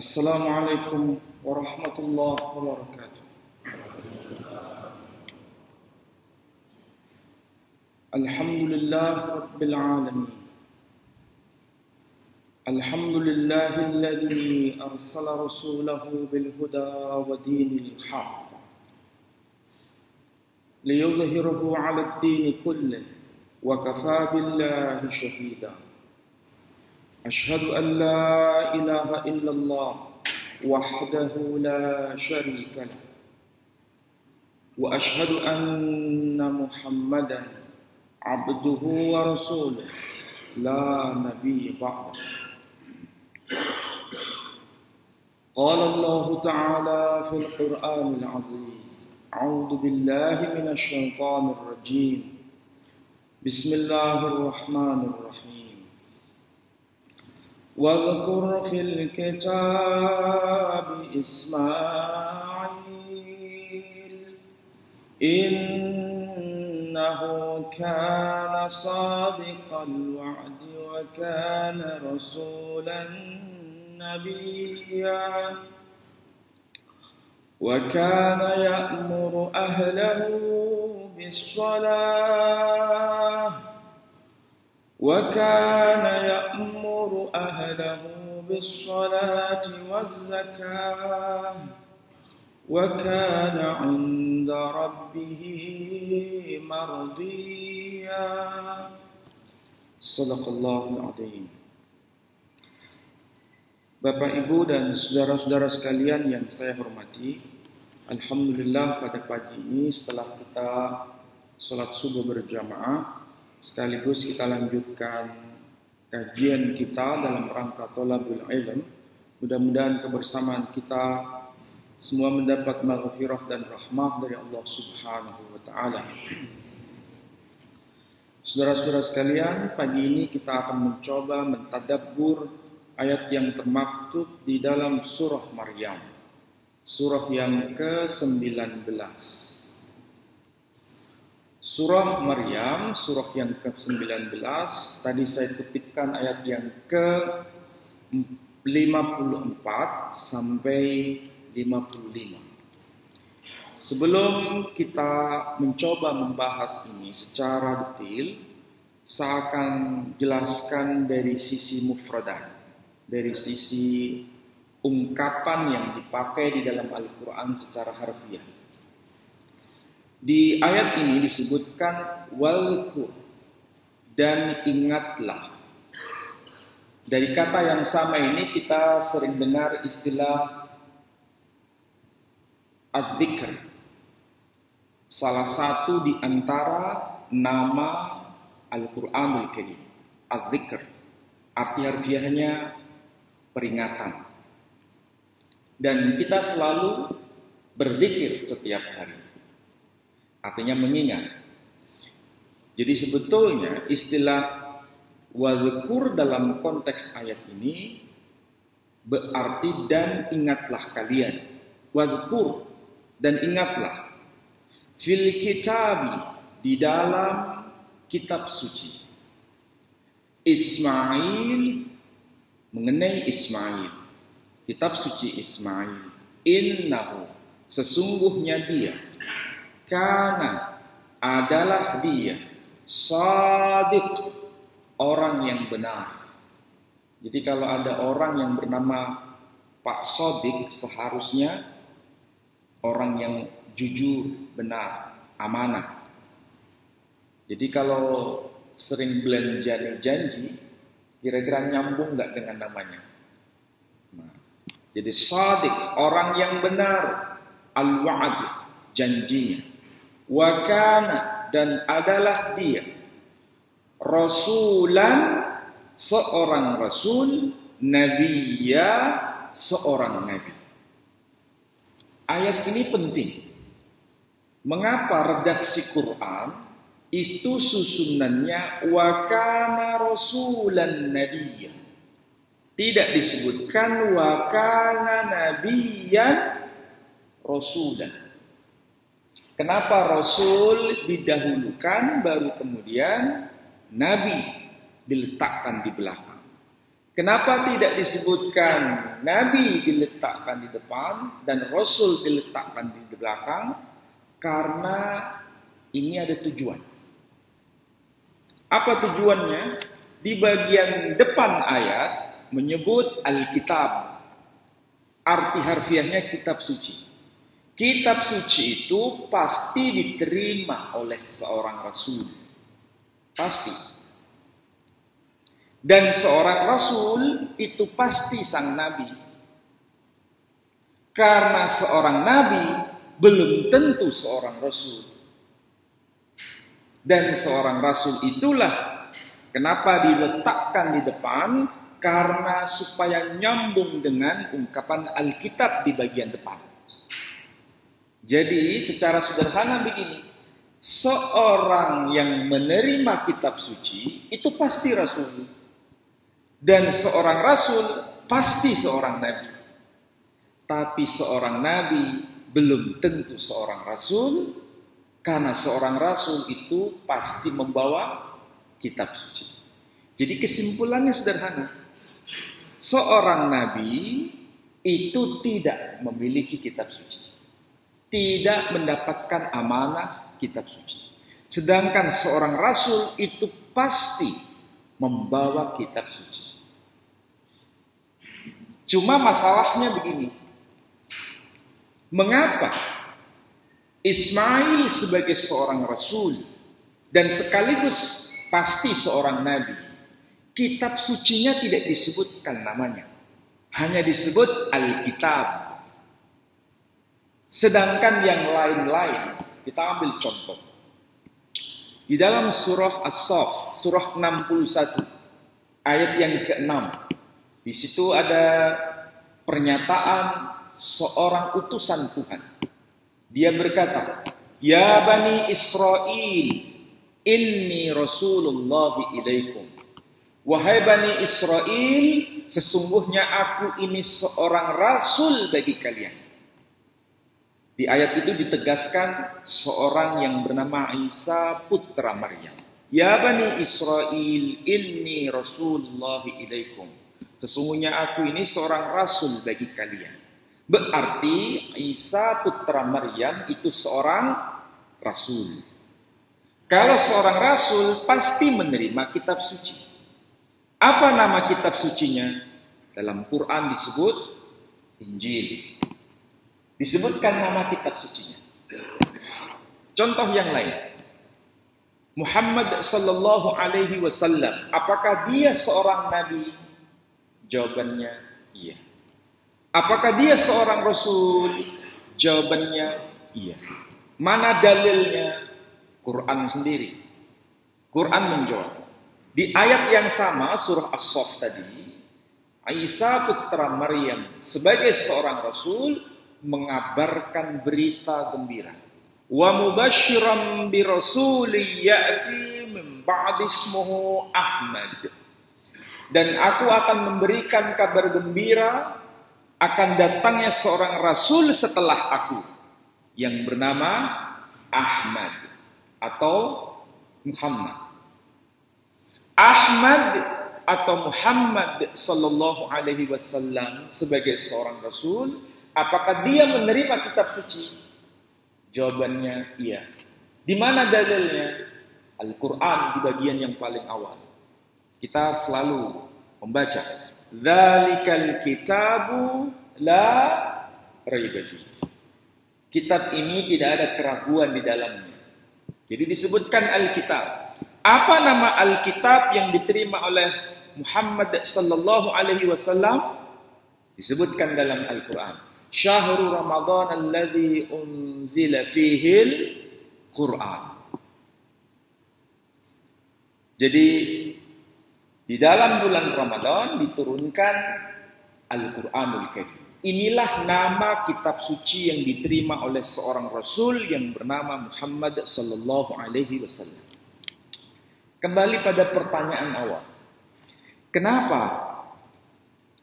Assalamualaikum warahmatullahi wabarakatuh. Alhamdulillah rabbil alamin. Alhamdulillahilladzi arsala rasulahu bil huda wa dinil haqq liyudhhirahu 'ala ad-din kullih wa kafaa billahi shahida. Ashhadu an la ilaha illallah wahdahu la sharika lah wa ashhadu anna Muhammadan abduhu wa rasuluh la nabiyya ba'dah. Qala Allah ta'ala fil Qur'anil 'aziz. A'udzu billahi minasy syaithanir rajim. Bismillahirrahmanirrahim. واذكر في الكتاب إسماعيل إنه كان صادق الوعد وكان رسولا نبيا وكان يأمر أهله بالصلاة والزكاة وكان عند ربه مرضيا. Sadaqallahul Adzim. Bapak, Ibu, dan saudara-saudara sekalian yang saya hormati, alhamdulillah pada pagi ini setelah kita sholat subuh berjamaah, sekaligus kita lanjutkan kajian kita dalam rangka thalabul ilm. Mudah-mudahan kebersamaan kita semua mendapat maghfirah dan rahmat dari Allah Subhanahu wa taala. Saudara-saudara sekalian, pagi ini kita akan mencoba mentadabbur ayat yang termaktub di dalam surah Maryam, surah yang ke-19. Surah Maryam, surah yang ke-19, tadi saya kutipkan ayat yang ke-54 sampai 55. Sebelum kita mencoba membahas ini secara detail, saya akan jelaskan dari sisi mufradat, dari sisi ungkapan yang dipakai di dalam Al-Quran secara harfiah. Di ayat ini disebutkan walkur, dan ingatlah. Dari kata yang sama ini kita sering dengar istilah ad-dzikr. Salah satu di antara nama Al-Quranul Karim, ad-dzikr. Arti harfiahnya peringatan. Dan kita selalu berzikir setiap hari. Artinya mengingat. Jadi sebetulnya istilah wadhkur dalam konteks ayat ini berarti dan ingatlah kalian. Wadhkur, dan ingatlah. Fil kitabi, di dalam kitab suci. Ismail, mengenai Ismail. Kitab suci Ismail. Innahu, sesungguhnya dia. Kana, adalah dia, shadiq, orang yang benar. Jadi kalau ada orang yang bernama Pak Sodik, seharusnya orang yang jujur, benar, amanah. Jadi kalau sering belanja janji, kira-kira nyambung nggak dengan namanya? Nah, jadi shadiq, orang yang benar, al-wa'd, janjinya. Wakana, dan adalah dia, rasulan, seorang rasul, nabiyya, seorang nabi. Ayat ini penting. Mengapa redaksi Quran itu susunannya wakana rasulan nabiyya? Tidak disebutkan wakana nabiyyan rasulan. Kenapa Rasul didahulukan, baru kemudian Nabi diletakkan di belakang? Kenapa tidak disebutkan Nabi diletakkan di depan dan Rasul diletakkan di belakang? Karena ini ada tujuan. Apa tujuannya? Di bagian depan ayat menyebut Alkitab. Arti harfiahnya kitab suci. Kitab suci itu pasti diterima oleh seorang rasul. Pasti. Dan seorang rasul itu pasti sang nabi. Karena seorang nabi belum tentu seorang rasul. Dan seorang rasul itulah kenapa diletakkan di depan, karena supaya nyambung dengan ungkapan Alkitab di bagian depan. Jadi secara sederhana begini, seorang yang menerima kitab suci itu pasti rasul. Dan seorang rasul pasti seorang nabi. Tapi seorang nabi belum tentu seorang rasul, karena seorang rasul itu pasti membawa kitab suci. Jadi kesimpulannya sederhana. Seorang nabi itu tidak memiliki kitab suci. Tidak mendapatkan amanah kitab suci. Sedangkan seorang rasul itu pasti membawa kitab suci. Cuma masalahnya begini. Mengapa Ismail sebagai seorang rasul dan sekaligus pasti seorang nabi, kitab sucinya tidak disebutkan namanya. Hanya disebut Alkitab. Sedangkan yang lain-lain, kita ambil contoh. Di dalam surah As-Saff, surah 61, ayat yang ke-6. Di situ ada pernyataan seorang utusan Tuhan. Dia berkata, "Ya Bani Israel, inni Rasulullah ilaikum." Wahai Bani Israel, sesungguhnya aku ini seorang rasul bagi kalian. Di ayat itu ditegaskan seorang yang bernama Isa putra Maryam. Ya Bani Israel, inni Rasulullah ilaikum. Sesungguhnya aku ini seorang rasul bagi kalian. Berarti Isa putra Maryam itu seorang rasul. Kalau seorang rasul pasti menerima kitab suci. Apa nama kitab sucinya? Dalam Quran disebut Injil. Disebutkan nama kitab sucinya. Contoh yang lain. Muhammad sallallahu alaihi wasallam, apakah dia seorang nabi? Jawabannya iya. Apakah dia seorang rasul? Jawabannya iya. Mana dalilnya? Quran sendiri. Quran menjawab. Di ayat yang sama surah As-Saff tadi, Isa putra Maryam sebagai seorang rasul mengabarkan berita gembira. Wa mubasysyiran bi rasulin ya'ti min ba'di ismuhu Ahmad. Dan aku akan memberikan kabar gembira akan datangnya seorang rasul setelah aku yang bernama Ahmad atau Muhammad. Ahmad atau Muhammad sallallahu alaihi wasallam sebagai seorang rasul. Apakah dia menerima kitab suci? Jawabannya iya. Di mana dalilnya? Al-Quran di bagian yang paling awal. Kita selalu membaca. Dzalikal kitabu la raiba fihi. Kitab ini tidak ada keraguan di dalamnya. Jadi disebutkan Alkitab. Apa nama Alkitab yang diterima oleh Muhammad sallallahu alaihi wasallam? Disebutkan dalam Al-Quran. Syahrul Ramadan alladzi unzila fihil Quran. Jadi di dalam bulan Ramadan diturunkan Al-Quranul Karim. Inilah nama kitab suci yang diterima oleh seorang rasul yang bernama Muhammad sallallahu alaihi wasallam. Kembali pada pertanyaan awal. Kenapa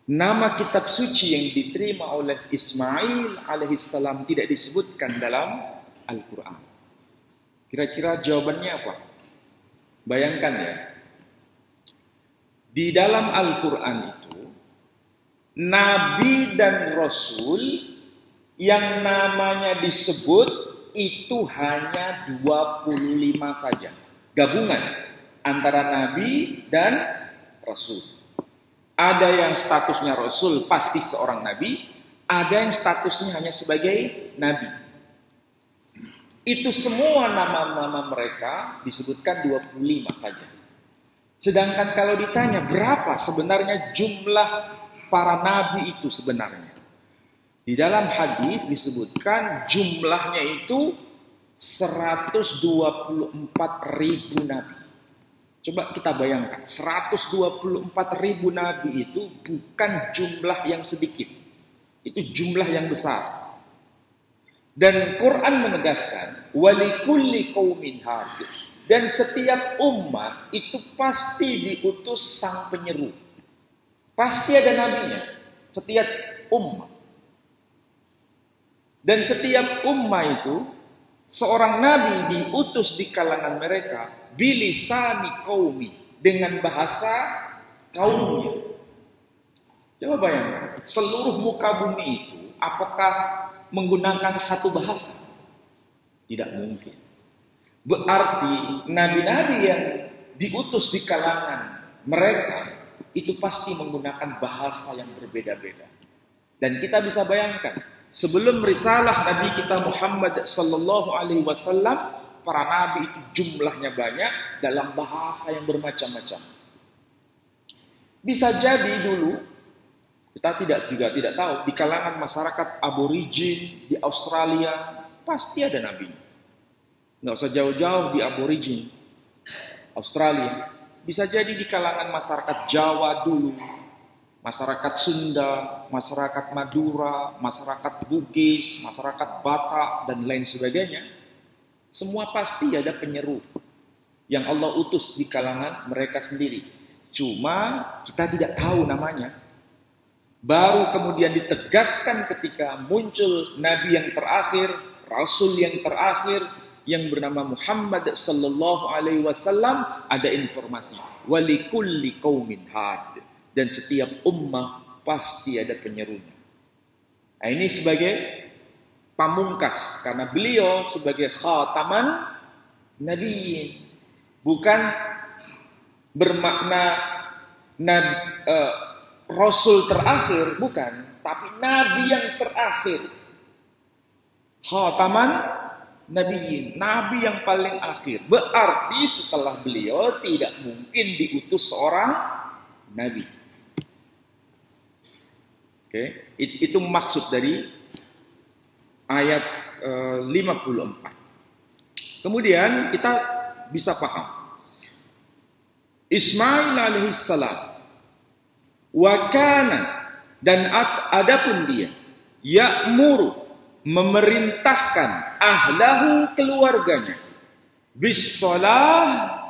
nama kitab suci yang diterima oleh Ismail alaihissalam tidak disebutkan dalam Al-Quran? Kira-kira jawabannya apa? Bayangkan ya. Di dalam Al-Quran itu Nabi dan Rasul yang namanya disebut itu hanya 25 saja. Gabungan antara Nabi dan Rasul. Ada yang statusnya Rasul pasti seorang Nabi, ada yang statusnya hanya sebagai Nabi. Itu semua nama-nama mereka disebutkan 25 saja. Sedangkan kalau ditanya berapa sebenarnya jumlah para Nabi itu sebenarnya, di dalam hadis disebutkan jumlahnya itu 124.000 Nabi. Coba kita bayangkan, 124.000 Nabi itu bukan jumlah yang sedikit. Itu jumlah yang besar. Dan Quran menegaskan, walikulli qaumin had. Dan setiap umat itu pasti diutus sang penyeru. Pasti ada nabinya. Setiap umat. Dan setiap ummah itu, seorang nabi diutus di kalangan mereka, bilisani qaumi, dengan bahasa kaumnya. Coba bayangkan, seluruh muka bumi itu, apakah menggunakan satu bahasa? Tidak mungkin. Berarti nabi-nabi yang diutus di kalangan mereka, itu pasti menggunakan bahasa yang berbeda-beda. Dan kita bisa bayangkan, sebelum risalah Nabi kita Muhammad sallallahu alaihi wasallam, para nabi itu jumlahnya banyak dalam bahasa yang bermacam-macam. Bisa jadi dulu kita tidak tahu, di kalangan masyarakat aborigin di Australia pasti ada nabinya. Nggak usah jauh-jauh di aborigin Australia. Bisa jadi di kalangan masyarakat Jawa dulu, masyarakat Sunda, masyarakat Madura, masyarakat Bugis, masyarakat Batak, dan lain sebagainya. Semua pasti ada penyeru yang Allah utus di kalangan mereka sendiri. Cuma kita tidak tahu namanya. Baru kemudian ditegaskan ketika muncul Nabi yang terakhir, Rasul yang terakhir, yang bernama Muhammad sallallahu alaihi wasallam, ada informasi. Walikulli qaumin had. Dan setiap ummah pasti ada penyerunya. Nah, ini sebagai pamungkas, karena beliau sebagai khataman nabiyyin, bukan bermakna Rasul terakhir, bukan, tapi Nabi yang terakhir. Khataman nabiyyin, Nabi yang paling akhir. Berarti setelah beliau tidak mungkin diutus seorang Nabi. Oke, itu maksud dari ayat 54. Kemudian kita bisa paham. Ismail alaihissalam, wakana, dan adapun dia, ya'muru, memerintahkan ahlahu, keluarganya, bis-shalah,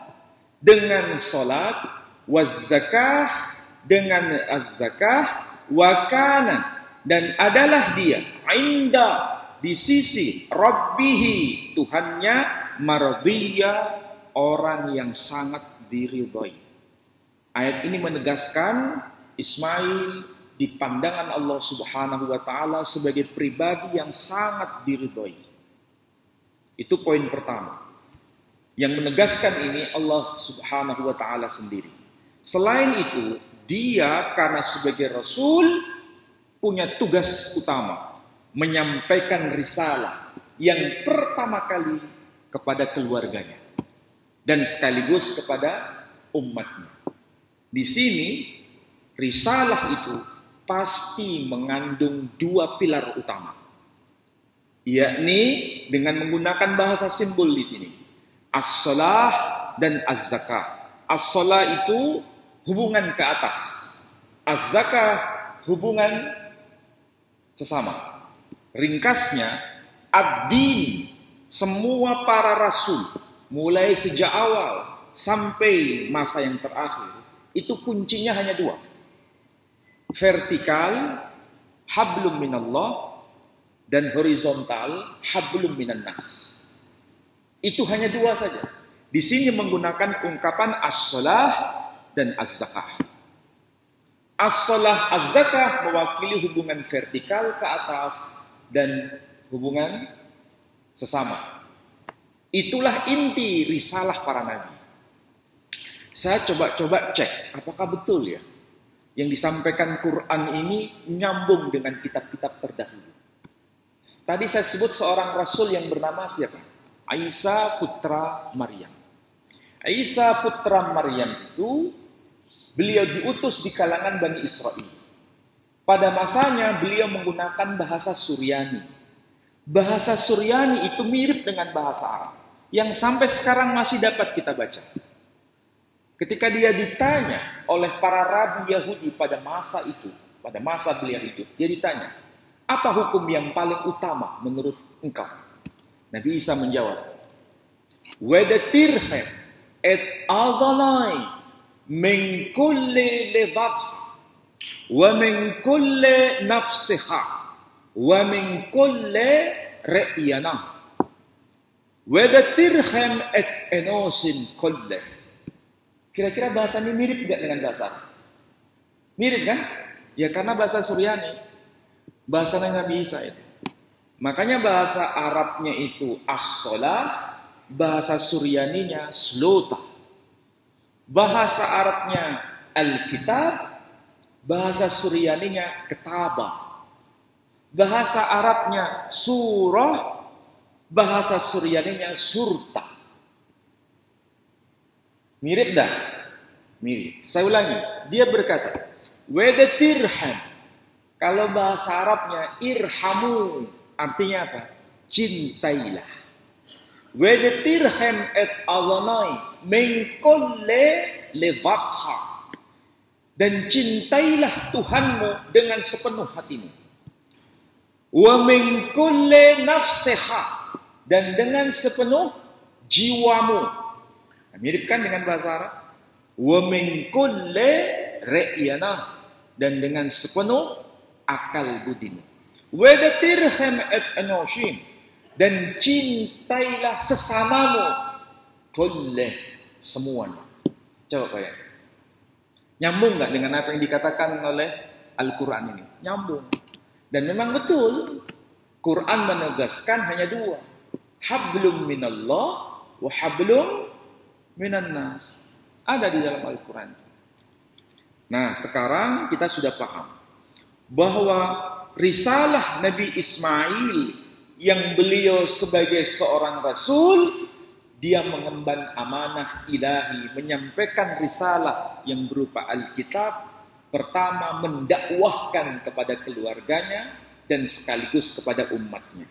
dengan salat, waz-zakah, dengan az-zakah, wakana, dan adalah dia inda, di sisi Rabbihi, Tuhannya, maradiyya, orang yang sangat diridhai. Ayat ini menegaskan Ismail di pandangan Allah Subhanahu wa taala sebagai pribadi yang sangat diridhai. Itu poin pertama. Yang menegaskan ini Allah Subhanahu wa taala sendiri. Selain itu, dia karena sebagai Rasul punya tugas utama, menyampaikan risalah yang pertama kali kepada keluarganya dan sekaligus kepada umatnya. Di sini risalah itu pasti mengandung dua pilar utama, yakni dengan menggunakan bahasa simbol di sini, as-shalah dan az-zakah. As-shalah itu hubungan ke atas, az-zakah hubungan sesama. Ringkasnya, ad-din, semua para rasul, mulai sejak awal sampai masa yang terakhir, itu kuncinya hanya dua. Vertikal, hablum minallah, dan horizontal, hablum minan nas. Itu hanya dua saja. Di sini menggunakan ungkapan as-shalah dan az-zakah. As-shalah, az-zakah mewakili hubungan vertikal ke atas dan hubungan sesama. Itulah inti risalah para nabi. Saya coba cek, apakah betul ya yang disampaikan Quran ini nyambung dengan kitab-kitab terdahulu. Tadi saya sebut seorang rasul yang bernama siapa? Isa putra Maryam. Isa putra Maryam itu beliau diutus di kalangan Bani Israel. Pada masanya beliau menggunakan bahasa Suryani. Bahasa Suryani itu mirip dengan bahasa Arab yang sampai sekarang masih dapat kita baca. Ketika dia ditanya oleh para rabi Yahudi pada masa itu, pada masa beliau hidup, dia ditanya, apa hukum yang paling utama menurut engkau? Nabi Isa menjawab, Wadatirhem et azalai min kulli levavha wa min kulli nafsiha wa min kulli re'yanah wadatirhem et enosin kulle. Kira-kira bahasa ini mirip gak dengan bahasa Arab? Mirip kan? Ya karena bahasa Suryani, bahasa Nabi Isa itu. Makanya bahasa Arabnya itu as-shalah, bahasa Suryaninya slota. Bahasa Arabnya Alkitab, bahasa Suryaninya Ketabah. Bahasa Arabnya surah, bahasa Suryaninya surta. Mirip dah? Mirip. Saya ulangi, dia berkata, Wadatirham. Kalau bahasa Arabnya irhamu, artinya apa? Cintailah. Wadatirham et Adonai min kulli levavha. Dan cintailah Tuhanmu dengan sepenuh hatimu. Wa min kulli nafsiha. Dan dengan sepenuh jiwamu. Nah, mirip kan dengan bahasa Arab? Wa min kulli re'yanah. Dan dengan sepenuh akal budimu. Wadatirham et enoshim. Dan cintailah sesamamu kulleh, semuanya. Coba bayang. Nyambung gak dengan apa yang dikatakan oleh Al-Quran ini? Nyambung. Dan memang betul, Quran menegaskan hanya dua. Hablum minallah wa hablum minan nas. Ada di dalam Al-Quran. Nah, sekarang kita sudah paham bahwa risalah Nabi Ismail yang beliau sebagai seorang rasul, dia mengemban amanah ilahi, menyampaikan risalah yang berupa Alkitab, pertama mendakwahkan kepada keluarganya dan sekaligus kepada umatnya.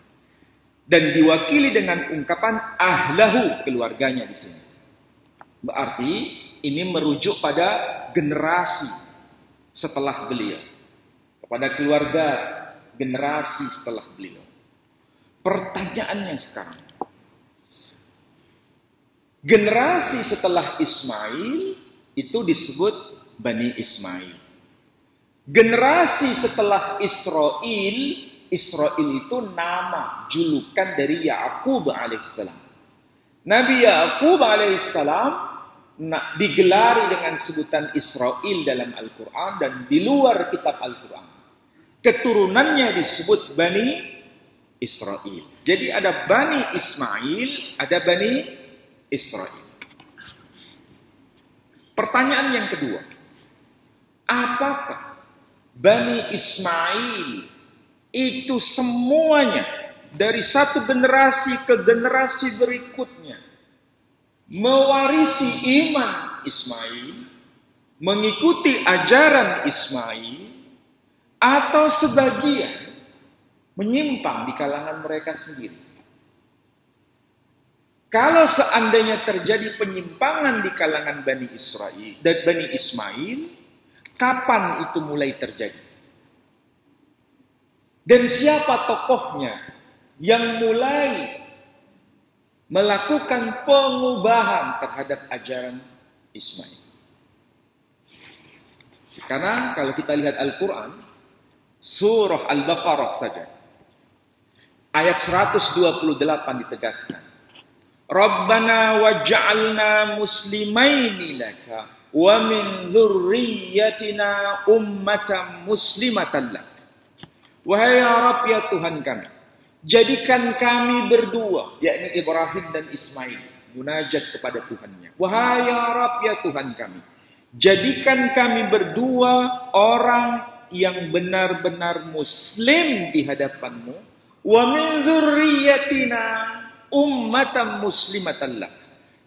Dan diwakili dengan ungkapan ahlahu, keluarganya di sini. Berarti ini merujuk pada generasi setelah beliau, kepada keluarga generasi setelah beliau. Pertanyaannya sekarang, generasi setelah Ismail itu disebut Bani Ismail. Generasi setelah Israel, Israel itu nama julukan dari Ya'qub alaihissalam. Nabi Ya'qub alaihissalam digelari dengan sebutan Israel dalam Al-Quran dan di luar kitab Al-Quran. Keturunannya disebut Bani Israel. Jadi ada Bani Ismail, ada Bani Israel. Pertanyaan yang kedua, apakah Bani Ismail itu semuanya dari satu generasi ke generasi berikutnya mewarisi iman Ismail, mengikuti ajaran Ismail, atau sebagian menyimpang di kalangan mereka sendiri? Kalau seandainya terjadi penyimpangan di kalangan Bani Israel dan Bani Ismail, kapan itu mulai terjadi? Dan siapa tokohnya yang mulai melakukan pengubahan terhadap ajaran Ismail? Karena kalau kita lihat Al-Quran, surah Al-Baqarah saja, ayat 128 ditegaskan, Rabbana waj'alna muslimaini laka wa min dzurriyyatina ummatan muslimatan lak. Wahai ya Rabb, ya Tuhan kami, jadikan kami berdua, yakni Ibrahim dan Ismail, munajat kepada Tuhannya. Wahai ya Rabb, ya Tuhan kami, jadikan kami berdua orang yang benar-benar muslim di hadapan-Mu. Wa min dzurriyyatina ummatan muslimatan lak.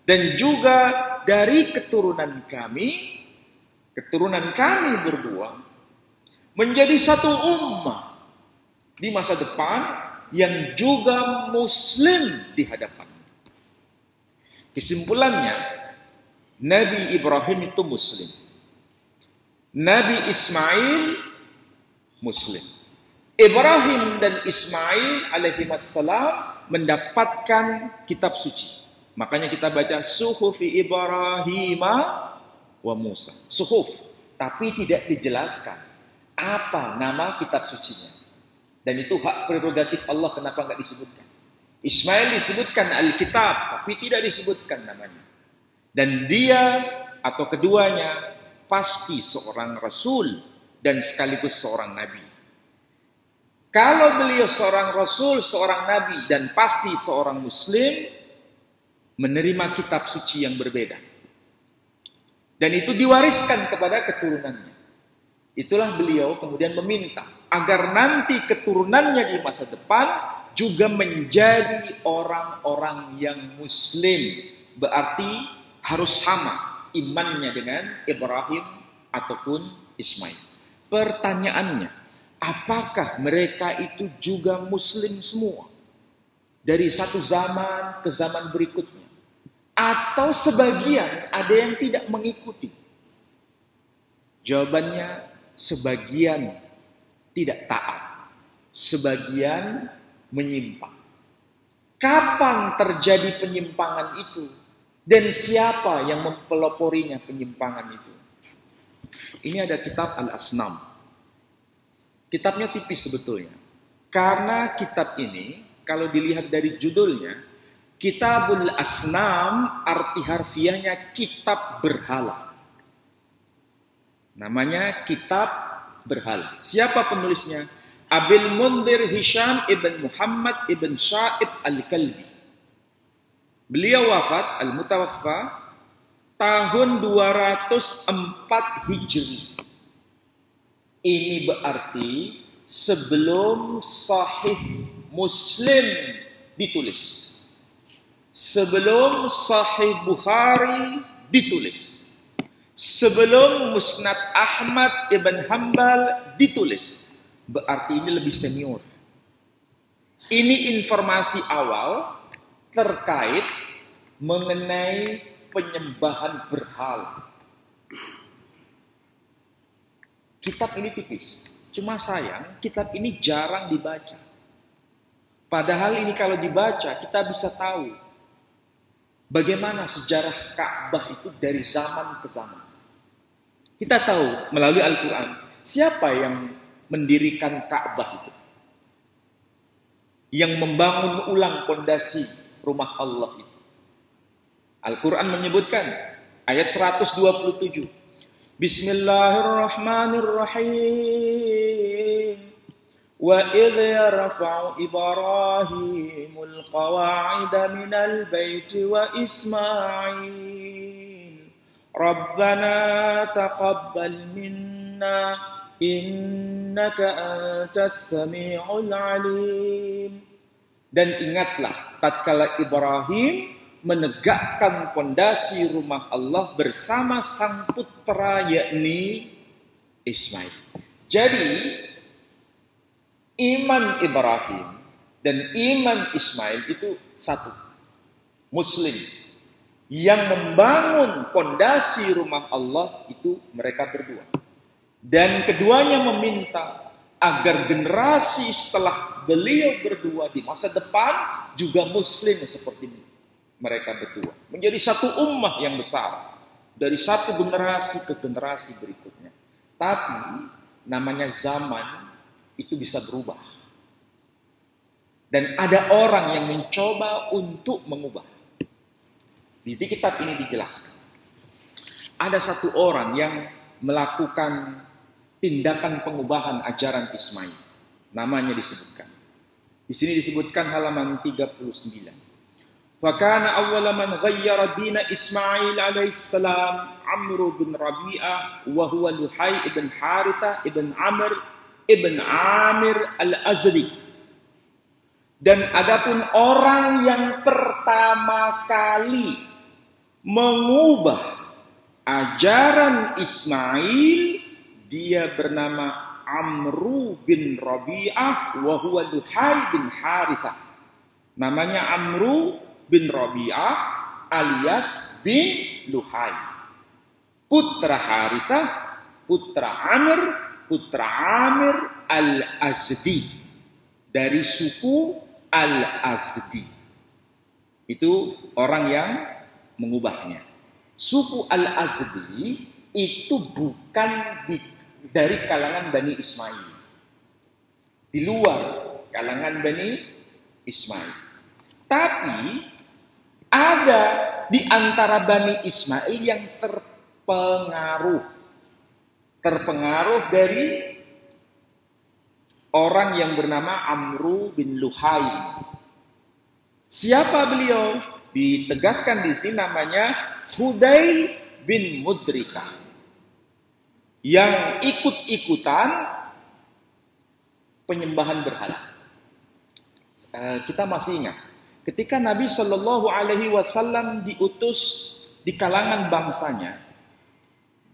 Dan juga dari keturunan kami berdua menjadi satu ummah di masa depan yang juga muslim di hadapan. Kesimpulannya, Nabi Ibrahim itu muslim. Nabi Ismail muslim. Ibrahim dan Ismail alaihissalam mendapatkan kitab suci. Makanya kita baca Suhufi Ibrahim wa Musa. Suhuf, tapi tidak dijelaskan apa nama kitab sucinya. Dan itu hak prerogatif Allah, kenapa nggak disebutkan. Ismail disebutkan Alkitab, tapi tidak disebutkan namanya. Dan dia atau keduanya pasti seorang Rasul dan sekaligus seorang Nabi. Kalau beliau seorang Rasul, seorang Nabi, dan pasti seorang Muslim, menerima kitab suci yang berbeda. Dan itu diwariskan kepada keturunannya. Itulah beliau kemudian meminta agar nanti keturunannya di masa depan juga menjadi orang-orang yang Muslim. Berarti harus sama imannya dengan Ibrahim ataupun Ismail. Pertanyaannya, apakah mereka itu juga Muslim semua? Dari satu zaman ke zaman berikutnya? Atau sebagian ada yang tidak mengikuti? Jawabannya, sebagian tidak taat, sebagian menyimpang. Kapan terjadi penyimpangan itu? Dan siapa yang mempeloporinya penyimpangan itu? Ini ada kitab Al-Asnam. Kitabnya tipis sebetulnya. Karena kitab ini, kalau dilihat dari judulnya, Kitabul Asnam, arti harfiahnya kitab berhala. Namanya kitab berhala. Siapa penulisnya? Abil Mundhir Hisham ibn Muhammad ibn Sa'ib al-Kalbi. Beliau wafat, al-mutawaffa, tahun 204 Hijri. Ini berarti sebelum Sahih Muslim ditulis. Sebelum Sahih Bukhari ditulis. Sebelum Musnad Ahmad ibn Hanbal ditulis. Berarti ini lebih senior. Ini informasi awal terkait mengenai penyembahan berhala. Kitab ini tipis. Cuma sayang, kitab ini jarang dibaca. Padahal ini kalau dibaca, kita bisa tahu bagaimana sejarah Ka'bah itu dari zaman ke zaman. Kita tahu melalui Al-Quran, siapa yang mendirikan Ka'bah itu? Yang membangun ulang pondasi rumah Allah itu. Al-Quran menyebutkan, ayat 127. Bismillahirrahmanirrahim. Wa idh yarfa'u Ibrahimul qawa'ida minal baiti wa Ismail. Rabbana taqabbal minna innaka antas sami'ul alim. Dan ingatlah tatkala Ibrahim menegakkan pondasi rumah Allah bersama sang putra yakni Ismail. Jadi iman Ibrahim dan iman Ismail itu satu. Muslim. Yang membangun pondasi rumah Allah itu mereka berdua. Dan keduanya meminta agar generasi setelah beliau berdua di masa depan juga Muslim seperti mereka berdua. Menjadi satu ummah yang besar. Dari satu generasi ke generasi berikutnya. Tapi namanya zaman itu bisa berubah. Dan ada orang yang mencoba untuk mengubah. Di kitab ini dijelaskan. ada satu orang yang melakukan tindakan pengubahan ajaran Ismail. Namanya disebutkan. Di sini disebutkan halaman 39. Wa kana awwala man ghayyara dina Ismail alaihissalam Amr bin Rabi'ah wa huwa Luhay ibn Haritha ibn Amr ibn Amir al-Azdi. Dan adapun orang yang pertama kali mengubah ajaran Ismail, dia bernama Amr bin Rabi'ah wa huwa Luhay bin Haritha. Namanya Amr bin Rabi'ah alias bin Luhay. Putra Haritha, putra Amr, putra Amir al-Azdi. Dari suku al-Azdi. Itu orang yang mengubahnya. Suku al-Azdi itu bukan dari kalangan Bani Ismail. Di luar kalangan Bani Ismail. Tapi ada di antara Bani Ismail yang terpengaruh dari orang yang bernama Amr bin Luhay. Siapa beliau? Ditegaskan di sini namanya Hudail bin Mudrika. Yang ikut-ikutan penyembahan berhala. Kita masih ingat, ketika Nabi Shallallahu Alaihi Wasallam diutus di kalangan bangsanya,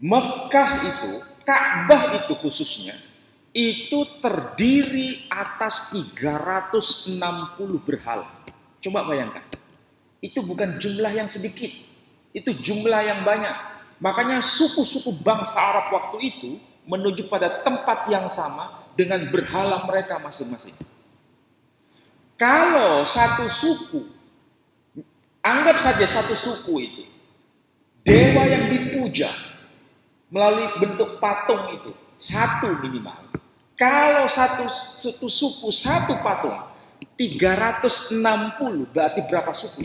Mekah itu, Ka'bah itu khususnya, itu terdiri atas 360 berhala. Coba bayangkan, itu bukan jumlah yang sedikit, itu jumlah yang banyak. Makanya suku-suku bangsa Arab waktu itu menuju pada tempat yang sama dengan berhala mereka masing-masing. Kalau satu suku, anggap saja satu suku itu, dewa yang dipuja melalui bentuk patung itu, satu minimal. Kalau satu suku, satu patung, 360, berarti berapa suku?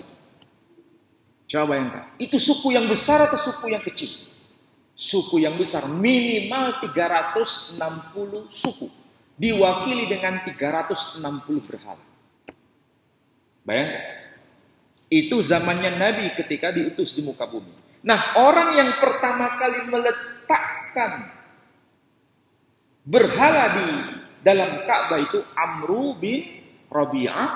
Coba bayangkan, itu suku yang besar atau suku yang kecil? Suku yang besar, minimal 360 suku. Diwakili dengan 360 berhala. Bayangkan, itu zamannya Nabi ketika diutus di muka bumi. Nah, orang yang pertama kali meletakkan berhala di dalam Ka'bah itu Amr bin Rabi'ah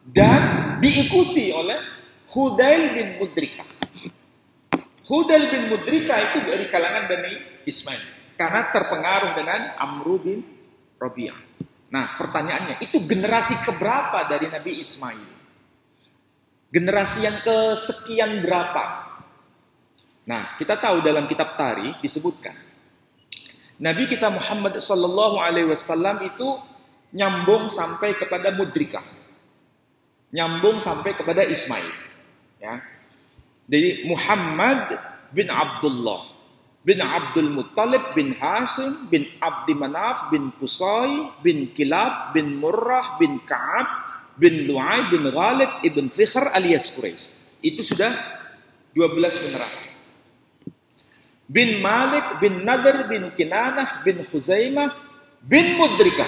dan diikuti oleh Hudail bin Mudrika. Hudail bin Mudrika itu dari kalangan Bani Ismail karena terpengaruh dengan Amr bin Rabi'ah. Nah, pertanyaannya, itu generasi keberapa dari Nabi Ismail? Generasi yang kesekian berapa? Nah, kita tahu dalam kitab Tarikh disebutkan Nabi kita Muhammad sallallahu alaihi wasallam itu nyambung sampai kepada Mudrika. Nyambung sampai kepada Ismail. Ya. Jadi Muhammad bin Abdullah bin Abdul Muttalib bin Hashim bin Abdi Manaf bin Qusay bin Kilab bin Murrah bin Ka'ab bin Lu'ay bin Ghalib ibn Fikhr alias Quraisy. Itu sudah 12 generasi. Bin Malik bin Nadr bin Kinanah bin Khuzaimah bin Mudrika.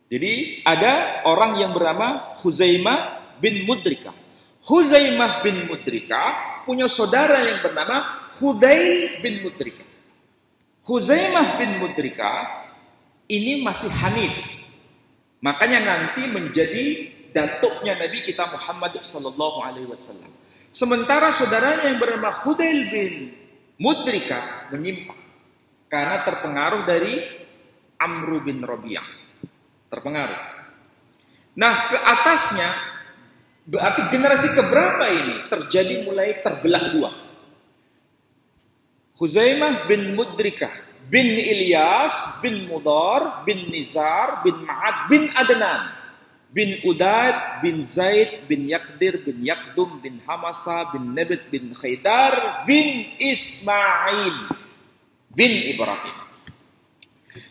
Jadi ada orang yang bernama Khuzaimah bin Mudrika. Khuzaimah bin Mudrika punya saudara yang bernama Hudail bin Mudrika. Khuzaimah bin Mudrika ini masih Hanif. Makanya nanti menjadi datuknya Nabi kita Muhammad sallallahu alaihi wasallam. Sementara saudaranya yang bernama Hudail bin Mudrika menyimpang karena terpengaruh dari Amr bin Rabi'ah. Terpengaruh. Nah, ke atasnya berarti generasi keberapa ini terjadi mulai terbelah dua. Khuzaimah bin Mudrika bin Ilyas bin Mudar bin Nizar bin Ma'ad bin Adnan bin Udaid bin Zaid bin Yaqdir bin Yaqdum bin Hamasa bin Nabit bin Khaydar bin Ismail bin Ibrahim.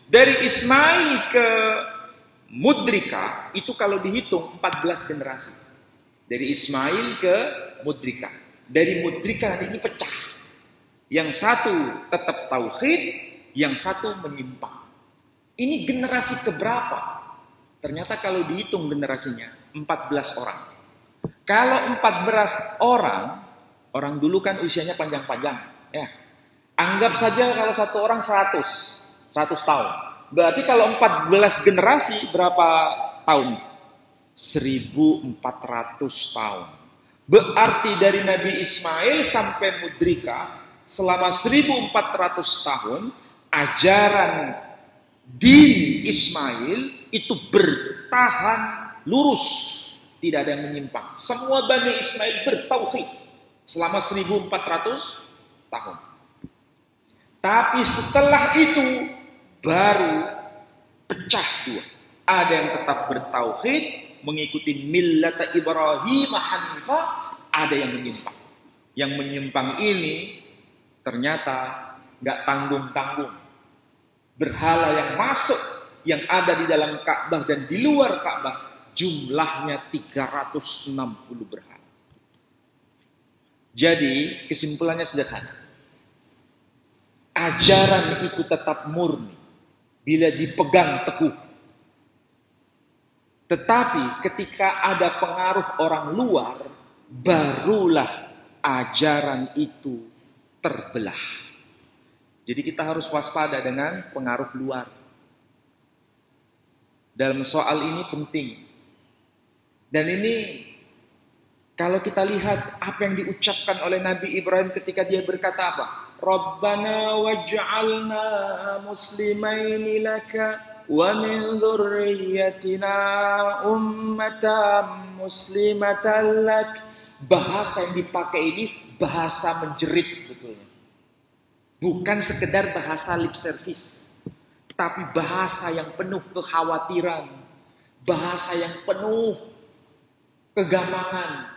Dari Ismail ke Mudrika itu kalau dihitung 14 generasi. Dari Ismail ke Mudrika. dari mudrika ini pecah. Yang satu tetap tauhid, yang satu menyimpang. Ini generasi keberapa? Ternyata kalau dihitung generasinya 14 orang. Kalau 14 orang, orang dulu kan usianya panjang-panjang, ya. Anggap saja kalau satu orang 100 tahun. Berarti kalau 14 generasi berapa tahun? 1400 tahun. Berarti dari Nabi Ismail sampai mudrika selama 1400 tahun ajaran din Ismail itu bertahan lurus, tidak ada yang menyimpang. Semua Bani Ismail bertauhid selama 1400 tahun. Tapi setelah itu baru pecah dua. Ada yang tetap bertauhid, mengikuti millata Ibrahim Hanifah, ada yang menyimpang. Yang menyimpang ini ternyata gak tanggung-tanggung. Berhala yang masuk, yang ada di dalam Ka'bah dan di luar Ka'bah, jumlahnya 360 berhala. Jadi kesimpulannya sederhana. Ajaran itu tetap murni bila dipegang teguh. Tetapi ketika ada pengaruh orang luar, barulah ajaran itu terbelah. Jadi kita harus waspada dengan pengaruh luar. Dalam soal ini penting. Dan ini kalau kita lihat apa yang diucapkan oleh Nabi Ibrahim ketika dia berkata apa? Rabbana waj'alna muslimaini laka wa min dzurriyyatina ummatan muslimatan lak. Bahasa yang dipakai ini bahasa menjerit sebetulnya. Bukan sekedar bahasa lip service, tapi bahasa yang penuh kekhawatiran, bahasa yang penuh kegamangan.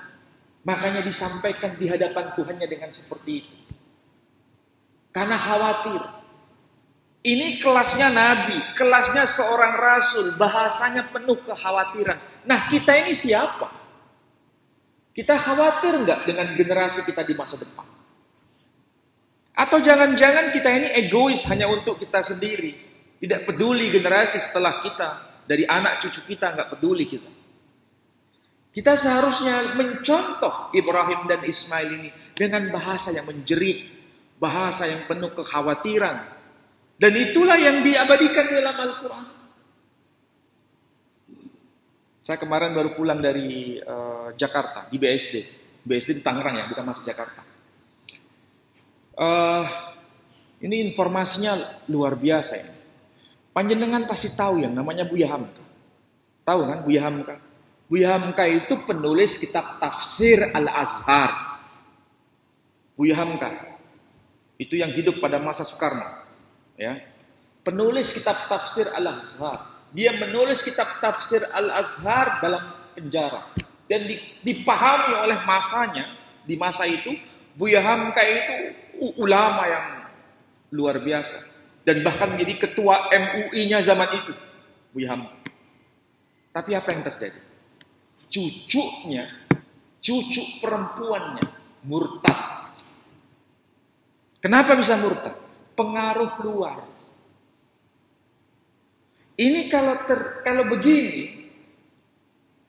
Makanya disampaikan di hadapan Tuhannya dengan seperti itu. Karena khawatir. Ini kelasnya Nabi, kelasnya seorang Rasul, bahasanya penuh kekhawatiran. Nah, kita ini siapa? Kita khawatir nggak dengan generasi kita di masa depan? Atau jangan-jangan kita ini egois hanya untuk kita sendiri, tidak peduli generasi setelah kita, dari anak cucu kita nggak peduli kita. Kita seharusnya mencontoh Ibrahim dan Ismail ini dengan bahasa yang menjerit, bahasa yang penuh kekhawatiran. Dan itulah yang diabadikan di dalam Al-Quran. Saya kemarin baru pulang dari Jakarta, di BSD. BSD di Tangerang ya, bukan masuk Jakarta. Ini informasinya luar biasa ya. Panjenengan pasti tahu yang namanya Buya Hamka. Tahu kan Buya Hamka? Buya Hamka itu penulis kitab Tafsir Al-Azhar. Buya Hamka itu yang hidup pada masa Soekarno, ya. Penulis kitab Tafsir Al-Azhar. Dia menulis kitab Tafsir Al-Azhar dalam penjara dan dipahami oleh masanya. Di masa itu Buya Hamka itu ulama yang luar biasa dan bahkan menjadi ketua MUI-nya zaman itu, Buya Hamka. Tapi apa yang terjadi? Cucunya, cucu perempuannya murtad. Kenapa bisa murtad? Pengaruh luar. Ini kalau begini,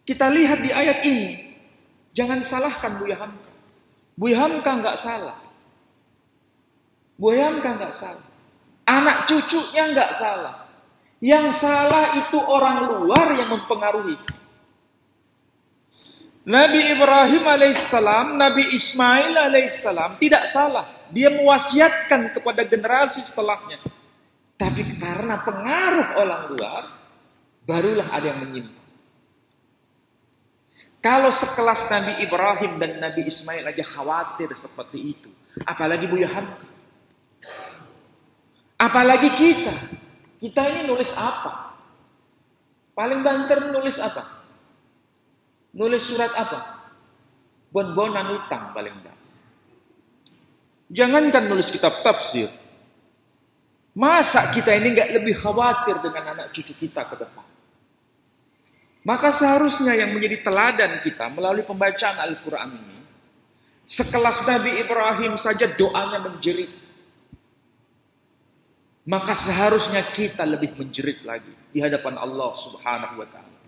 kita lihat di ayat ini, jangan salahkan Buya Hamka. Buya Hamka nggak salah. Buya Hamka nggak salah. Anak cucunya nggak salah. Yang salah itu orang luar yang mempengaruhi. Nabi Ibrahim alaihissalam, Nabi Ismail alaihissalam tidak salah. Dia mewasiatkan kepada generasi setelahnya. Tapi karena pengaruh orang luar, barulah ada yang menyimpang. Kalau sekelas Nabi Ibrahim dan Nabi Ismail aja khawatir seperti itu, apalagi Buya Hamka. Apalagi kita. Kita ini nulis apa? Paling banter nulis apa? Nulis surat apa? Bon-bonan utang paling banter. Jangankan nulis kitab tafsir. Masa kita ini nggak lebih khawatir dengan anak cucu kita ke depan? Maka seharusnya yang menjadi teladan kita melalui pembacaan Al-Quran ini, Sekelas Nabi Ibrahim saja doanya menjerit. Maka seharusnya kita lebih menjerit lagi di hadapan Allah Subhanahu wa Ta'ala.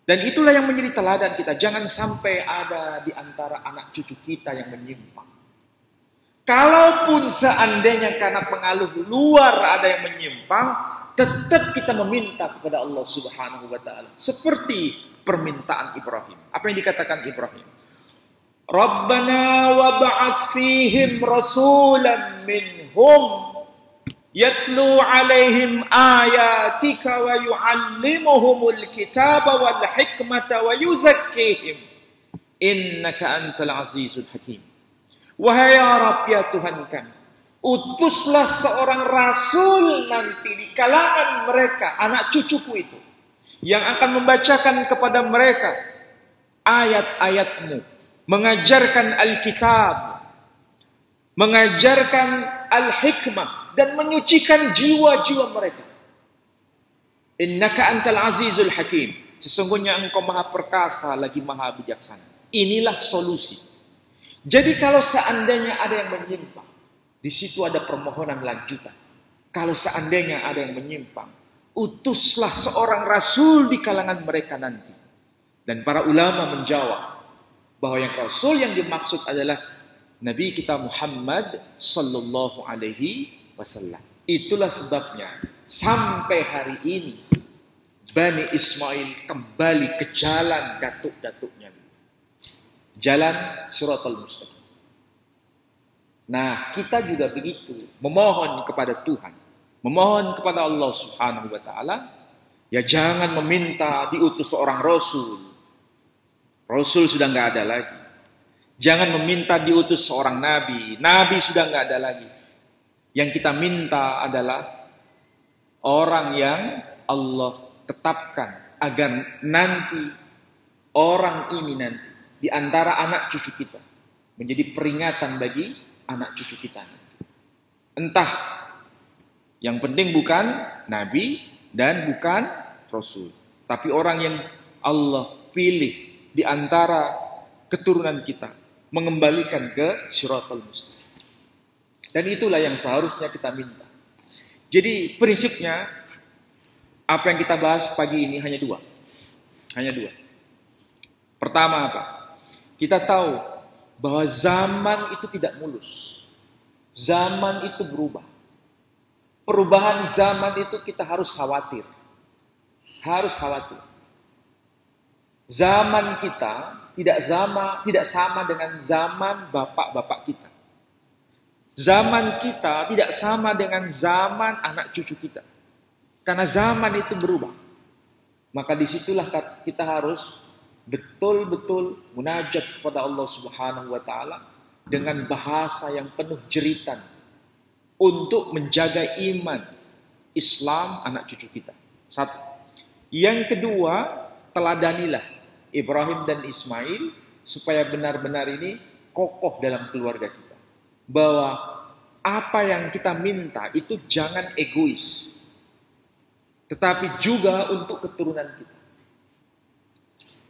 Dan itulah yang menjadi teladan kita. Jangan sampai ada di antara anak cucu kita yang menyimpang. Kalaupun seandainya karena pengaruh luar ada yang menyimpang, tetap kita meminta kepada Allah Subhanahu wa Ta'ala. Seperti permintaan Ibrahim. Apa yang dikatakan Ibrahim? Rabbana wab'ats fihim rasulan minhum yatlu alaihim ayatika wa yu'allimuhumul kitaba wal hikmata wa yuzakkihim innaka antal azizul hakim. Wahai ya Rabb, ya Tuhan kami, utuslah seorang rasul nanti di kalangan mereka, anak cucuku itu, yang akan membacakan kepada mereka ayat-ayatmu, mengajarkan Alkitab, mengajarkan Al-Hikmah, dan menyucikan jiwa-jiwa mereka. Innaka antal azizul hakim. Sesungguhnya engkau maha perkasa lagi maha bijaksana. Inilah solusi. Jadi kalau seandainya ada yang menyimpang, di situ ada permohonan lanjutan. Kalau seandainya ada yang menyimpang, utuslah seorang rasul di kalangan mereka nanti. Dan para ulama menjawab bahwa yang rasul yang dimaksud adalah Nabi kita Muhammad sallallahu alaihi wasallam. Itulah sebabnya sampai hari ini Bani Ismail kembali ke jalan datuk-datuknya. Jalan Siratal Mustaqim. Nah, kita juga begitu, memohon kepada Tuhan, memohon kepada Allah Subhanahu wa Ta'ala, ya jangan meminta diutus seorang rasul. Rasul sudah nggak ada lagi. Jangan meminta diutus seorang nabi. Nabi sudah nggak ada lagi. Yang kita minta adalah orang yang Allah tetapkan agar nanti orang ini nanti di antara anak cucu kita menjadi peringatan bagi anak cucu kita. Entah yang penting bukan nabi dan bukan rasul, tapi orang yang Allah pilih di antara keturunan kita, mengembalikan ke Siratal Mustaqim. Dan itulah yang seharusnya kita minta. Jadi prinsipnya, apa yang kita bahas pagi ini hanya dua. Hanya dua. Pertama apa? Kita tahu bahwa zaman itu tidak mulus. Zaman itu berubah. Perubahan zaman itu kita harus khawatir. Harus khawatir. Zaman kita tidak sama dengan zaman bapak-bapak kita. Zaman kita tidak sama dengan zaman anak cucu kita. Karena zaman itu berubah. Maka disitulah kita harus betul-betul munajat kepada Allah Subhanahu wa Ta'ala dengan bahasa yang penuh jeritan untuk menjaga iman Islam anak cucu kita. Satu. Yang kedua, teladanilah Ibrahim dan Ismail supaya benar-benar ini kokoh dalam keluarga kita. Bahwa apa yang kita minta itu jangan egois, tetapi juga untuk keturunan kita.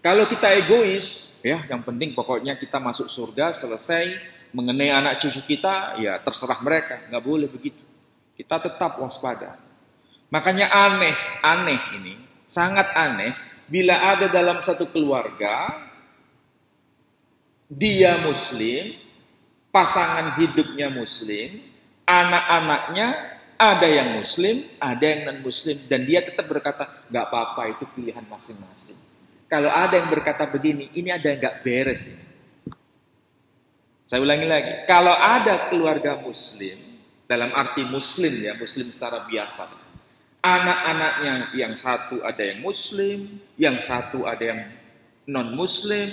Kalau kita egois, ya yang penting pokoknya kita masuk surga selesai, mengenai anak cucu kita, ya terserah mereka, nggak boleh begitu. Kita tetap waspada. Makanya aneh ini, sangat aneh, bila ada dalam satu keluarga, dia muslim, pasangan hidupnya muslim, anak-anaknya ada yang muslim, ada yang non-muslim, dan dia tetap berkata, nggak apa-apa, itu pilihan masing-masing. Kalau ada yang berkata begini, ini ada yang nggak beres ini. Saya ulangi lagi, kalau ada keluarga muslim, dalam arti muslim ya, muslim secara biasa, anak-anaknya yang satu ada yang muslim, yang satu ada yang non-muslim,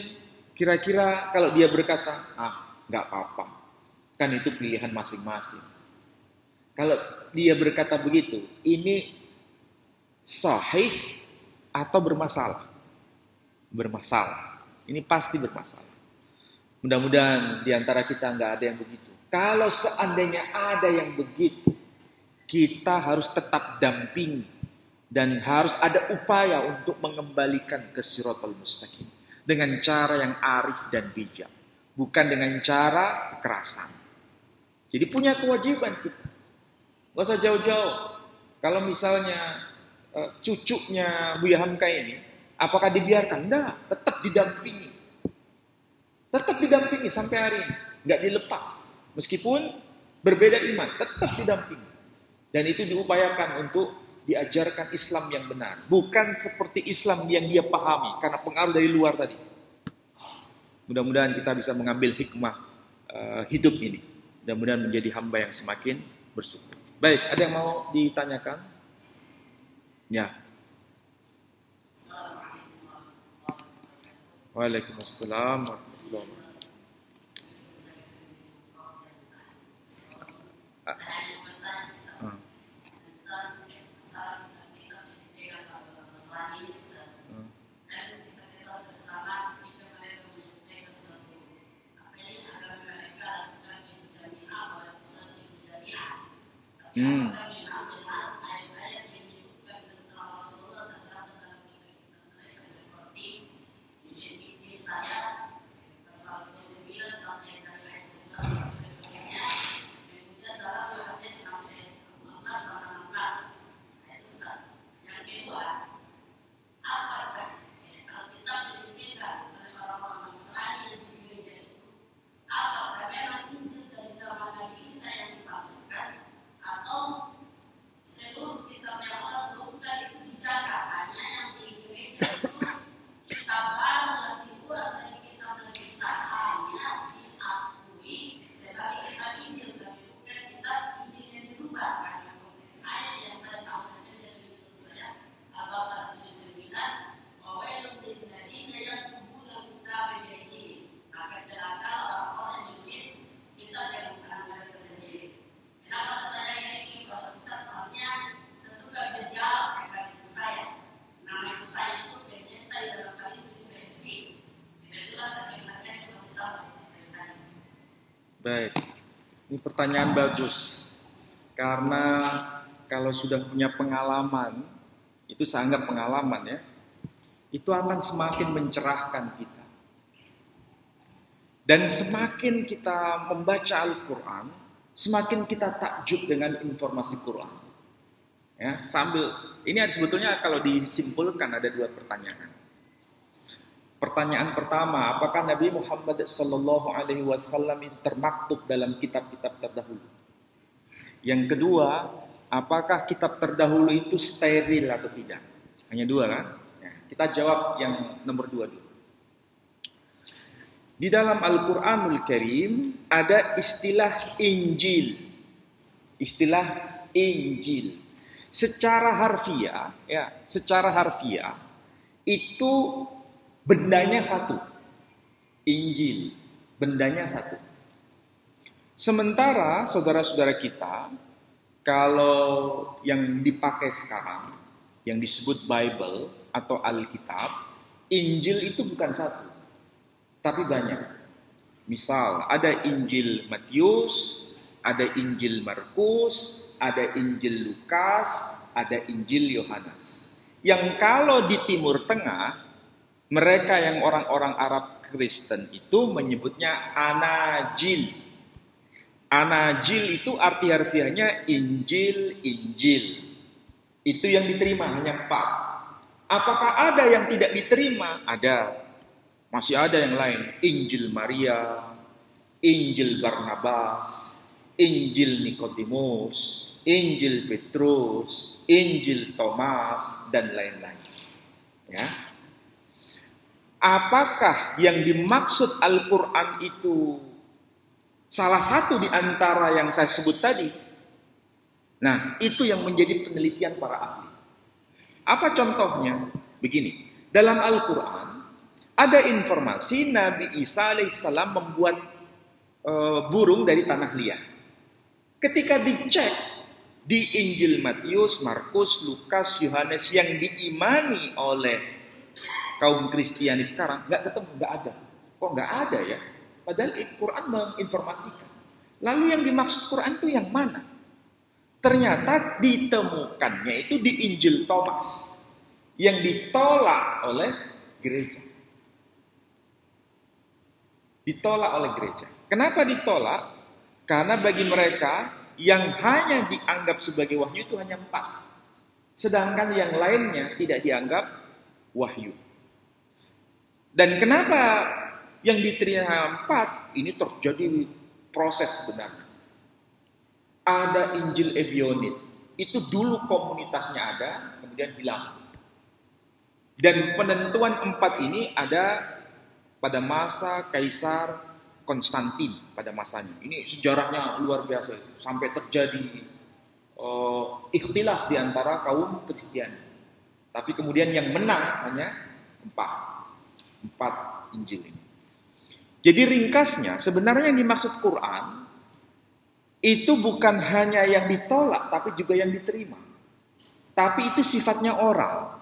kira-kira kalau dia berkata, nggak apa-apa, kan itu pilihan masing-masing. Kalau dia berkata begitu, ini sahih atau bermasalah? Bermasalah. Ini pasti bermasalah. Mudah-mudahan di antara kita nggak ada yang begitu. Kalau seandainya ada yang begitu, kita harus tetap dampingi dan harus ada upaya untuk mengembalikan ke Siratal Mustaqim dengan cara yang arif dan bijak. bukan dengan cara kekerasan. Jadi punya kewajiban kita. Gak usah jauh-jauh. Kalau misalnya cucunya Buya Hamka ini, apakah dibiarkan? Enggak, tetap didampingi. Tetap didampingi sampai hari ini. Nggak dilepas. Meskipun berbeda iman, tetap didampingi. Dan itu diupayakan untuk diajarkan Islam yang benar. Bukan seperti Islam yang dia pahami, karena pengaruh dari luar tadi. Mudah-mudahan kita bisa mengambil hikmah hidup ini. Mudah-mudahan menjadi hamba yang semakin bersyukur. Baik, ada yang mau ditanyakan? Ya. Waalaikumsalam warahmatullahi wabarakatuh. Baik, ini pertanyaan bagus. Karena kalau sudah punya pengalaman, itu saya anggap pengalaman ya, itu akan semakin mencerahkan kita. Dan semakin kita membaca Al-Quran, semakin kita takjub dengan informasi Quran. Ya, sambil ini sebetulnya kalau disimpulkan ada dua pertanyaan. Pertanyaan pertama, apakah Nabi Muhammad SAW itu termaktub dalam kitab-kitab terdahulu? Yang kedua, apakah kitab terdahulu itu steril atau tidak? Hanya dua kan? Ya, kita jawab yang nomor dua dulu. Di dalam Al-Quranul Karim ada istilah Injil. Istilah Injil. Secara harfiah, itu bendanya satu. Injil, bendanya satu. Sementara saudara-saudara kita, kalau yang dipakai sekarang, yang disebut Bible atau Alkitab, Injil itu bukan satu, tapi banyak. Misal, ada Injil Matius, ada Injil Markus, ada Injil Lukas, ada Injil Yohanes. Yang kalau di Timur Tengah, mereka yang orang-orang Arab Kristen itu menyebutnya Anajil. Anajil itu arti harfiahnya Injil. Itu yang diterima hanya 4. Apakah ada yang tidak diterima? Ada. Masih ada yang lain. Injil Maria, Injil Barnabas, Injil Nikodemus, Injil Petrus, Injil Thomas, dan lain-lain. Ya. Apakah yang dimaksud Al-Quran itu salah satu di antara yang saya sebut tadi? Nah, itu yang menjadi penelitian para ahli. Apa contohnya? Begini, dalam Al-Quran ada informasi Nabi Isa alaihissalam membuat burung dari tanah liat. Ketika dicek di Injil Matius, Markus, Lukas, Yohanes yang diimani oleh kaum Kristiani sekarang, nggak ketemu, nggak ada. Kok nggak ada ya? Padahal Quran menginformasikan. Lalu yang dimaksud Quran itu yang mana? Ternyata ditemukannya itu di Injil Thomas, yang ditolak oleh gereja. Ditolak oleh gereja. Kenapa ditolak? Karena bagi mereka yang hanya dianggap sebagai wahyu itu hanya 4. Sedangkan yang lainnya tidak dianggap wahyu. Dan kenapa yang diterima 4? Ini terjadi proses sebenarnya. Ada Injil Ebionit. Itu dulu komunitasnya ada, kemudian hilang. Dan penentuan 4 ini ada pada masa Kaisar Konstantin pada masanya. Ini sejarahnya luar biasa. Sampai terjadi ikhtilaf di antara kaum Kristiani. Tapi kemudian yang menang hanya 4 Injil ini. Jadi ringkasnya, sebenarnya yang dimaksud Quran itu bukan hanya yang ditolak, tapi juga yang diterima. Tapi itu sifatnya oral.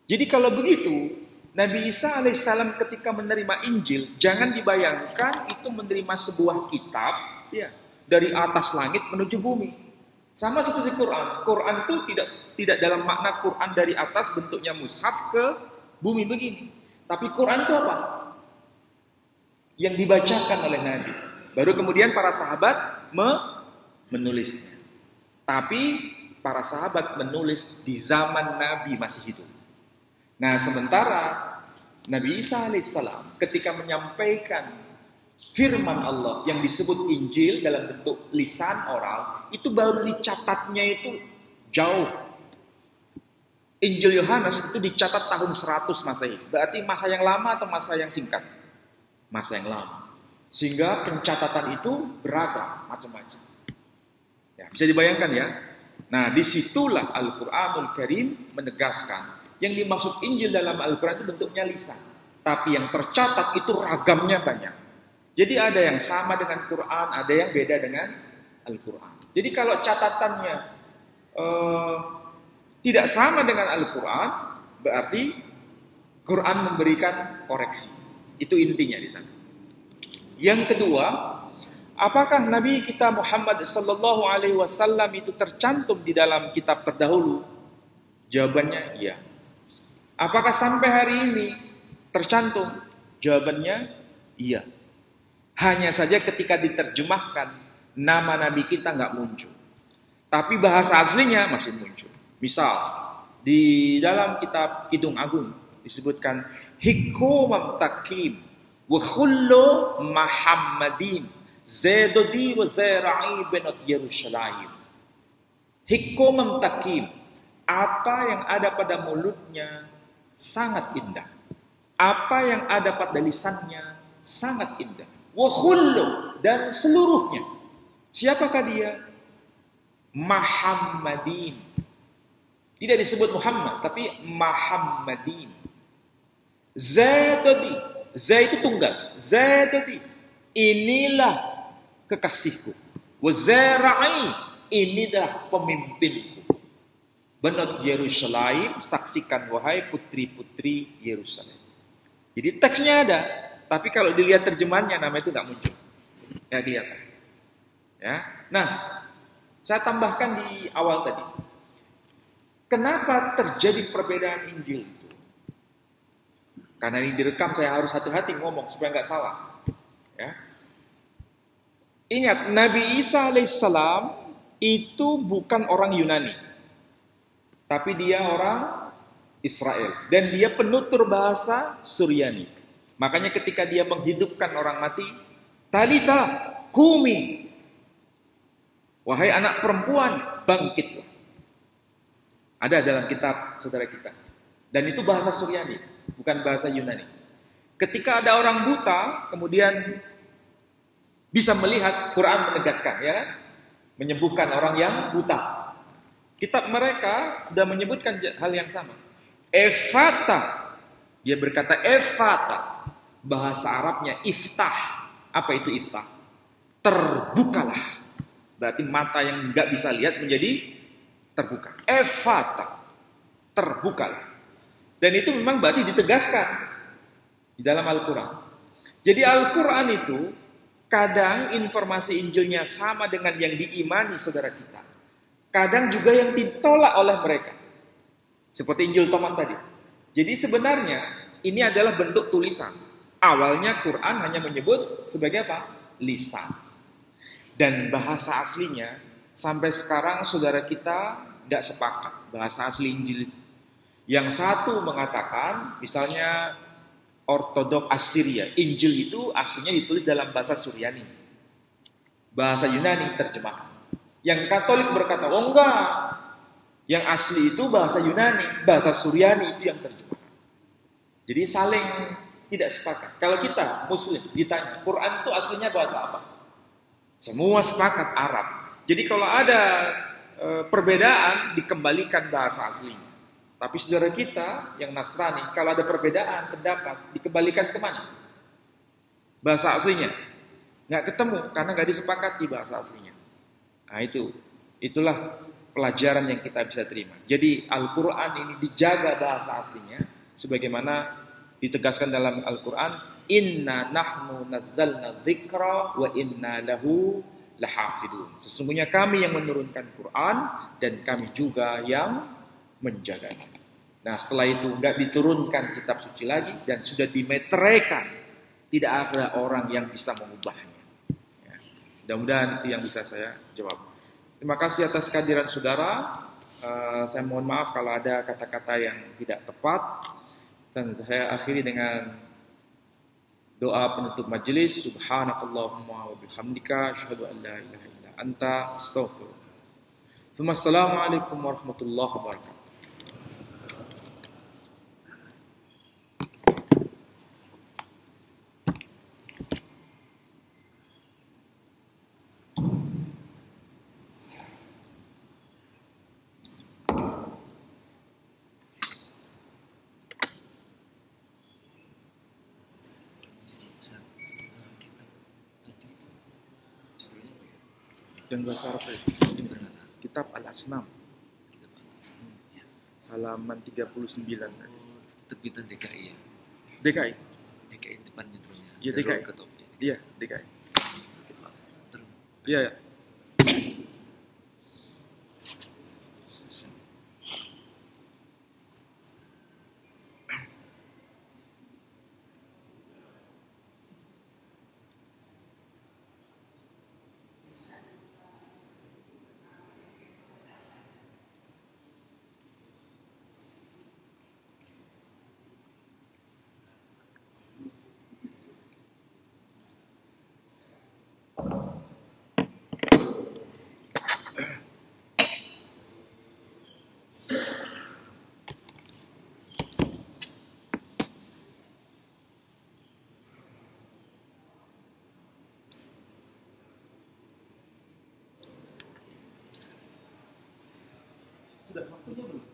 Jadi kalau begitu, Nabi Isa alaihissalam ketika menerima Injil, jangan dibayangkan itu menerima sebuah kitab ya, dari atas langit menuju bumi. Sama seperti Quran. Quran itu tidak dalam makna Quran dari atas bentuknya mushaf ke bumi begini. Tapi Quran itu apa? Yang dibacakan oleh Nabi. Baru kemudian para sahabat menulisnya. Tapi para sahabat menulis di zaman Nabi masih hidup. Nah, sementara Nabi Isa alaihissalam ketika menyampaikan firman Allah yang disebut Injil dalam bentuk lisan oral, itu baru dicatatnya itu jauh. Injil Yohanes itu dicatat tahun 100 Masehi. Berarti masa yang lama atau masa yang singkat? Masa yang lama. Sehingga pencatatan itu beragam, macam-macam. Ya, bisa dibayangkan ya. Nah, disitulah Al-Quranul Karim menegaskan yang dimaksud Injil dalam Al-Quran itu bentuknya lisan. Tapi yang tercatat itu ragamnya banyak. Jadi ada yang sama dengan Quran, ada yang beda dengan Al-Quran. Jadi kalau catatannya tidak sama dengan Al-Quran, berarti Quran memberikan koreksi. Itu intinya di sana. Yang kedua, apakah Nabi kita Muhammad sallallahu alaihi wasallam itu tercantum di dalam kitab terdahulu? Jawabannya iya. Apakah sampai hari ini tercantum? Jawabannya iya. Hanya saja ketika diterjemahkan, nama Nabi kita nggak muncul. Tapi bahasa aslinya masih muncul. Misal, di dalam kitab Kidung Agung disebutkan Hikumam Takim wa khullu Muhammadin Zaidudi wa Zaira'i benot Yerusalem. Hikumam Takim, apa yang ada pada mulutnya sangat indah. Apa yang ada pada lisannya sangat indah. Wa khullu, dan seluruhnya. Siapakah dia? Muhammadin. Tidak disebut Muhammad, tapi Muhammadin. Zadodi. Za itu tunggal. Zadodi. Inilah kekasihku. Wa Zara'i. Inilah pemimpinku. Benot Yerusalem, saksikan wahai putri-putri Yerusalem. Jadi teksnya ada, tapi kalau dilihat terjemahannya nama itu nggak muncul, nggak kelihatan. Ya, nah saya tambahkan di awal tadi, kenapa terjadi perbedaan Injil itu? Karena ini direkam, saya harus hati-hati ngomong supaya nggak salah. Ya, ingat Nabi Isa alaihissalam itu bukan orang Yunani. Tapi dia orang Israel. Dan dia penutur bahasa Suryani. Makanya ketika dia menghidupkan orang mati, Talita kumi. Wahai anak perempuan, bangkitlah. Ada dalam kitab saudara kita. Dan itu bahasa Suryani, bukan bahasa Yunani. Ketika ada orang buta, kemudian bisa melihat, Quran menegaskan, ya, menyembuhkan orang yang buta. Kitab mereka sudah menyebutkan hal yang sama. Efata. Dia berkata Efata. Bahasa Arabnya iftah. Apa itu iftah? Terbukalah. Berarti mata yang nggak bisa lihat menjadi terbuka. Efata. Terbukalah. Dan itu memang berarti ditegaskan di dalam Al-Quran. Jadi Al-Quran itu kadang informasi Injilnya sama dengan yang diimani saudara kita. Kadang juga yang ditolak oleh mereka. Seperti Injil Thomas tadi. Jadi sebenarnya ini adalah bentuk tulisan. Awalnya Quran hanya menyebut sebagai apa? Lisan. Dan bahasa aslinya sampai sekarang saudara kita nggak sepakat bahasa asli Injil itu. Yang satu mengatakan, misalnya Ortodok Assyria, Injil itu aslinya ditulis dalam bahasa Suryani, bahasa Yunani terjemahan. Yang Katolik berkata, oh enggak, yang asli itu bahasa Yunani, bahasa Suryani itu yang terjemahan. Jadi saling tidak sepakat. Kalau kita Muslim ditanya, Quran itu aslinya bahasa apa? Semua sepakat Arab. Jadi kalau ada perbedaan, dikembalikan bahasa aslinya. Tapi saudara kita yang Nasrani, kalau ada perbedaan pendapat, dikembalikan kemana? Bahasa aslinya. Nggak ketemu, karena nggak disepakati bahasa aslinya. Nah itulah pelajaran yang kita bisa terima. Jadi Al-Quran ini dijaga bahasa aslinya, sebagaimana ditegaskan dalam Al-Quran, Inna nahnu nazzalna dzikra wa inna lahu lahafidun. Sesungguhnya kami yang menurunkan Quran dan kami juga yang menjaganya. Nah setelah itu nggak diturunkan kitab suci lagi dan sudah dimeteraikan, tidak ada orang yang bisa mengubahnya. Ya. Mudah-mudahan itu yang bisa saya jawab. Terima kasih atas kehadiran saudara. Saya mohon maaf kalau ada kata-kata yang tidak tepat. Dan saya akhiri dengan doa penutup majelis. Subhanakallahumma wa bihamdika asyhadu an la ilaha illa anta astaghfiruka. Assalamualaikum warahmatullahi wabarakatuh. Dan bahasa Arab kitab Al-Asnam halaman 39 tadi. Terbitan DKI ya? DKI? DKI depan metronya. Iya DKI. Iya DKI. Iya. Sudah waktunya belum?